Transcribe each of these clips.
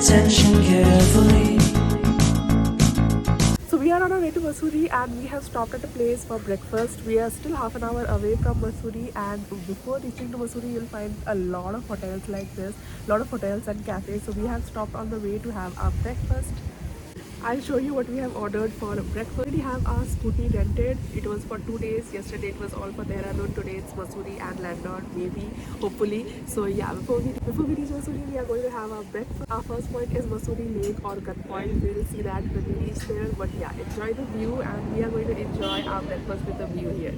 attention carefully. So we are on our way to Mussoorie and we have stopped at a place for breakfast. We are still half an hour away from Mussoorie, and before reaching to Mussoorie you'll find a lot of hotels like this, lot of hotels and cafes. So we have stopped on the way to have our breakfast. I'll show you what we have ordered for breakfast. We have our scooty rented. It was for 2 days. Yesterday it was all for Dehradun. Today it's Mussoorie and Landour, maybe, hopefully. So yeah, before we reach Mussoorie, we are going to have our breakfast. Our first point is Mussoorie Lake or Gun Point. We will see that when we reach there. But yeah, enjoy the view, and we are going to enjoy our breakfast with the view here.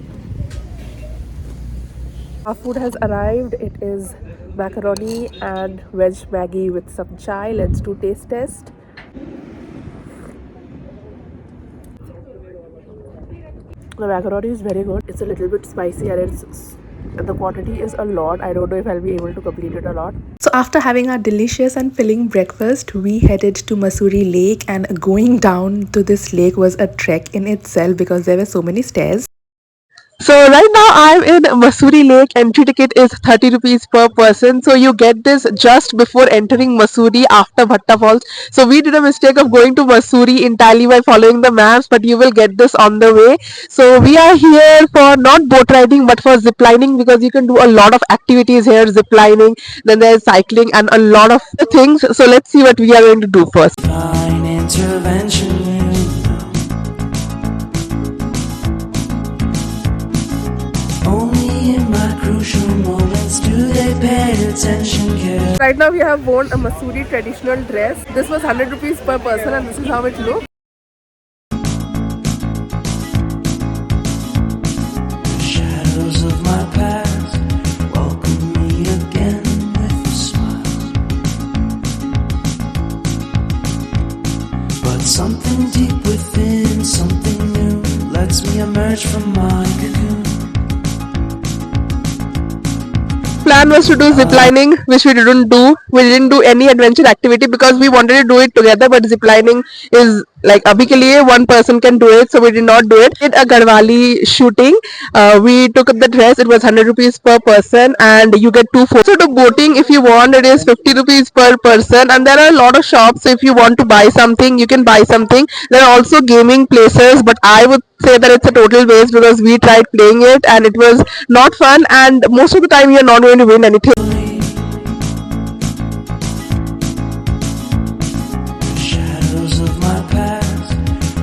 Our food has arrived. It is macaroni and veg Maggie with some chai. Let's do taste test. The macaroni is very good. It's a little bit spicy and the quantity is a lot. I don't know if I'll be able to complete it a lot. So after having our delicious and filling breakfast, we headed to Mussoorie Lake, and going down to this lake was a trek in itself because there were so many stairs. So right now I'm in Mussoorie Lake. Entry ticket is 30 rupees per person. So you get this just before entering Mussoorie after Bhatta Falls. So we did a mistake of going to Mussoorie entirely by following the maps, but you will get this on the way. So we are here for not boat riding but for zip lining, because you can do a lot of activities here, zip lining, then there's cycling and a lot of things. So let's see what we are going to do first. Fine intervention. Only in my crucial moments do they pay attention carefully. Right now we have worn a Mussoorie traditional dress. This was 100 rupees per person, and this is how it looks. Shadows of my past welcome me again with a smile. But something deep within, something new, lets me emerge from my cocoon. Plan was to do zip lining, which we didn't do. We didn't do any adventure activity because we wanted to do it together, but zip lining is like abhi ke liye one person can do it, so we did not do it. We did a Garhwali shooting. We took up the dress. It was 100 rupees per person, and you get 2 photos. So the boating, if you want, it is 50 rupees per person, and there are a lot of shops. So if you want to buy something, you can buy something. There are also gaming places, but I would say that it's a total waste because we tried playing it and it was not fun, and most of the time you're not going to win anything. Shadows of my past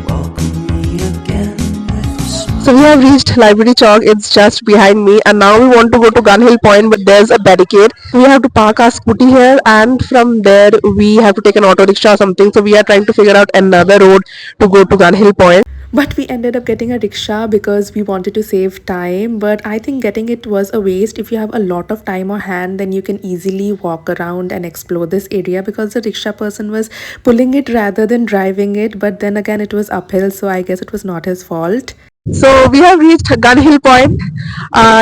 welcome me again with a smile. So we have reached Library Chowk. It's just behind me, and now we want to go to Gun Hill Point, but there's a barricade. We have to park our scooty here, and from there we have to take an auto rickshaw or something. So we are trying to figure out another road to go to Gun Hill Point. But we ended up getting a rickshaw because we wanted to save time. But I think getting it was a waste. If you have a lot of time on hand, then you can easily walk around and explore this area, because the rickshaw person was pulling it rather than driving it. But then again, it was uphill, so I guess it was not his fault. So we have reached Gun Hill Point.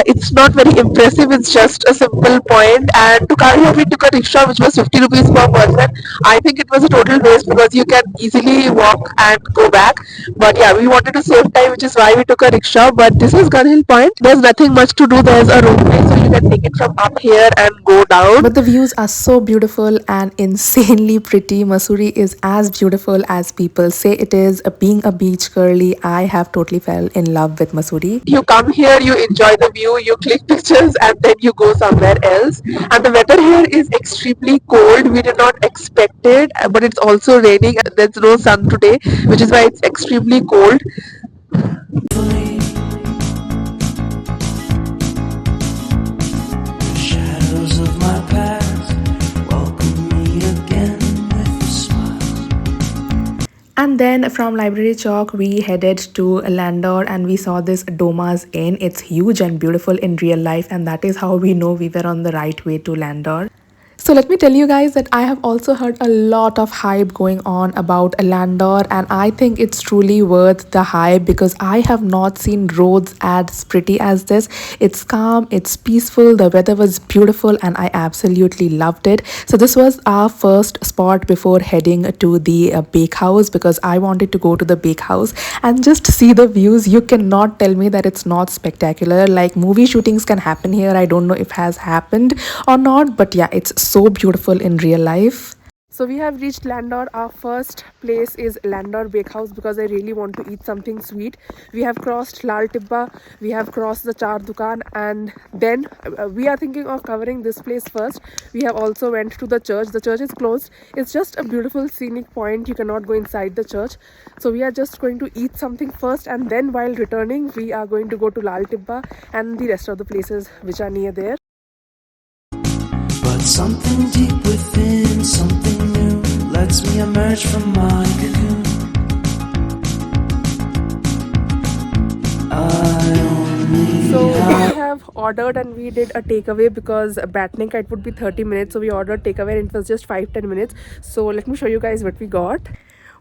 It's not very impressive. It's just a simple point. And to come here, we took a rickshaw, which was 50 rupees per person. I think it was a total waste because you can easily walk and go back. But yeah, we wanted to save time, which is why we took a rickshaw. But this is Gun Hill Point. There's nothing much to do. There's a roadway, so you can take it from up here and go down. But the views are so beautiful and insanely pretty. Mussoorie is as beautiful as people say it is. Being a beach girly, I have totally fell in love with Mussoorie. You come here, you enjoy the view, you click pictures, and then you go somewhere else. And the weather here is extremely cold. We did not expect it, but it's also raining and there's no sun today, which is why it's extremely cold. Shadows of my past welcome me again with a smile. And then from Library Chowk, we headed to Landour and we saw this Doma's Inn. It's huge and beautiful in real life, and that is how we know we were on the right way to Landour. So let me tell you guys that I have also heard a lot of hype going on about Landour, and I think it's truly worth the hype because I have not seen roads as pretty as this. It's calm, it's peaceful, the weather was beautiful, and I absolutely loved it. So this was our first spot before heading to the bakehouse, because I wanted to go to the bakehouse and just see the views. You cannot tell me that it's not spectacular. Like, movie shootings can happen here. I don't know if it has happened or not, but yeah, it's so beautiful in real life. So we have reached Landour. Our first place is Landour Bakehouse because I really want to eat something sweet. We have crossed Lal Tibba, we have crossed the Char Dukan, and then we are thinking of covering this place first. We have also went to the church. The church is closed. It's just a beautiful scenic point. You cannot go inside the church. So we are just going to eat something first, and then while returning, we are going to go to Lal Tibba and the rest of the places which are near there. But something deep within, something new, lets me emerge from my cocoon. So we have ordered and we did a takeaway because Batnik it would be 30 minutes. So we ordered takeaway and it was just 5-10 minutes. So let me show you guys what we got.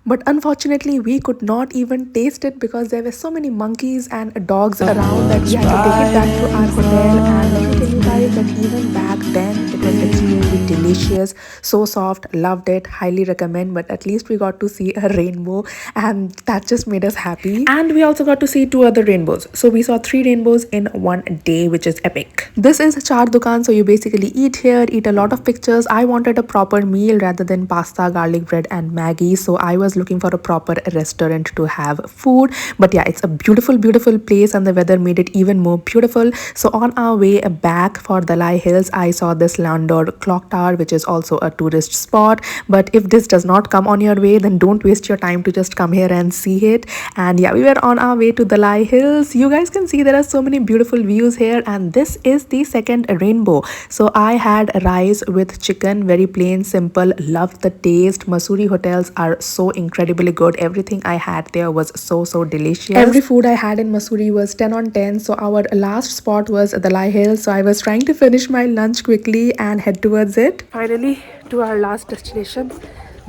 But unfortunately, we could not even taste it because there were so many monkeys and dogs around that we had to take it back to our hotel. And let me tell you guys that even back then, it was extremely delicious, so soft, loved it, highly recommend. But at least we got to see a rainbow, and that just made us happy. And we also got to see 2 other rainbows. So we saw 3 rainbows in one day, which is epic. This is Char Dukan, so you basically eat here, eat a lot of pictures. I wanted a proper meal rather than pasta, garlic bread, and Maggie. So I was looking for a proper restaurant to have food. But yeah, it's a beautiful place, and the weather made it even more beautiful. So on our way back for Dalai Hills, I saw this Landour Clocktower, which is also a tourist spot. But if this does not come on your way, then don't waste your time to just come here and see it. And yeah, we were on our way to Dalai Hills. You guys can see there are so many beautiful views here, and this is the second rainbow. So I had rice with chicken, very plain, simple, loved the taste. Mussoorie hotels are so incredibly good. Everything I had there was so delicious. Every food I had in Mussoorie was 10 on 10. So our last spot was Dalai Hills. So I was trying to finish my lunch quickly and head towards it. Finally, to our last destination,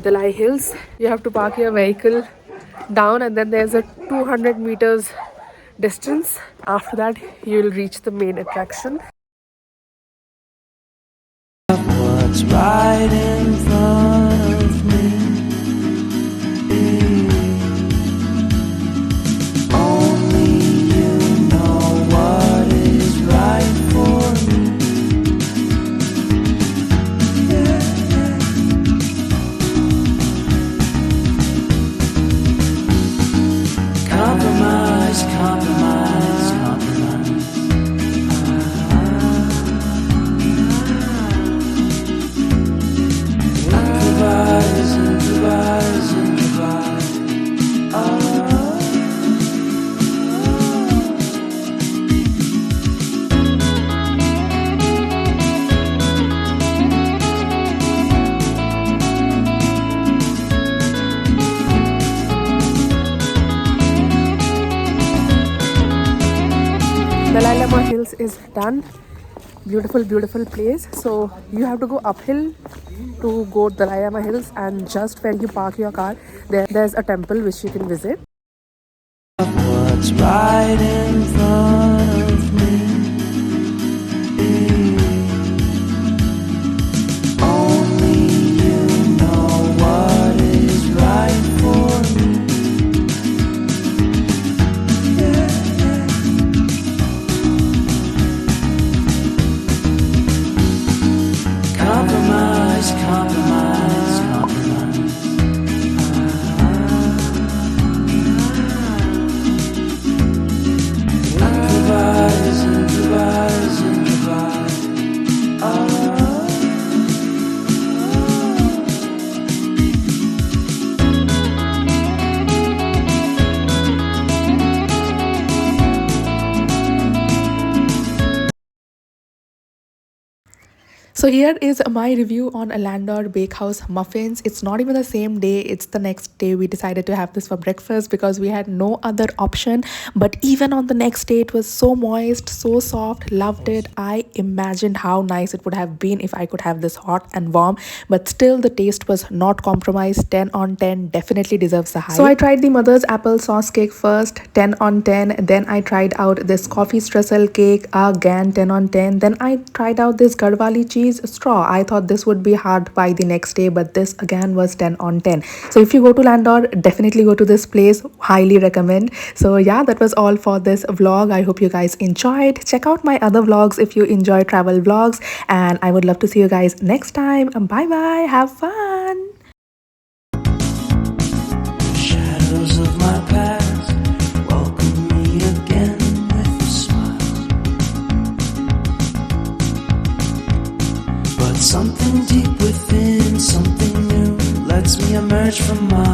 Dalai Hills. You have to park your vehicle down, and then there's a 200 meters distance. After that, you will reach the main attraction. What's right in front of me? Only you know what is right for me. Compromise, compromise, compromise. Improvise, improvise, improvise. Dalai Lama Hills is done. Beautiful place. So you have to go uphill to go Dalai Lama Hills, and just where you park your car, there's a temple which you can visit. What's right in front of me? Only you know what is right for me. Compromise, compromise, compromise. Improvise, improvise, improvise. So here is my review on a Landour Bakehouse muffins. It's not even the same day, it's the next day. We decided to have this for breakfast because we had no other option. But even on the next day, it was so moist, so soft, loved it. I imagined how nice it would have been if I could have this hot and warm. But still, the taste was not compromised. 10 on 10, definitely deserves a high. So I tried the mother's apple sauce cake first, 10 on 10. Then I tried out this coffee streusel cake, again 10 on 10. Then I tried out this Garhwali cheese straw. I thought this would be hard by the next day, but this again was 10 on 10. So if you go to Landour, definitely go to this place. Highly recommend. So yeah, that was all for this vlog. I hope you guys enjoyed. Check out my other vlogs if you enjoy travel vlogs, and I would love to see you guys next time. Bye bye. Have fun. emerge from my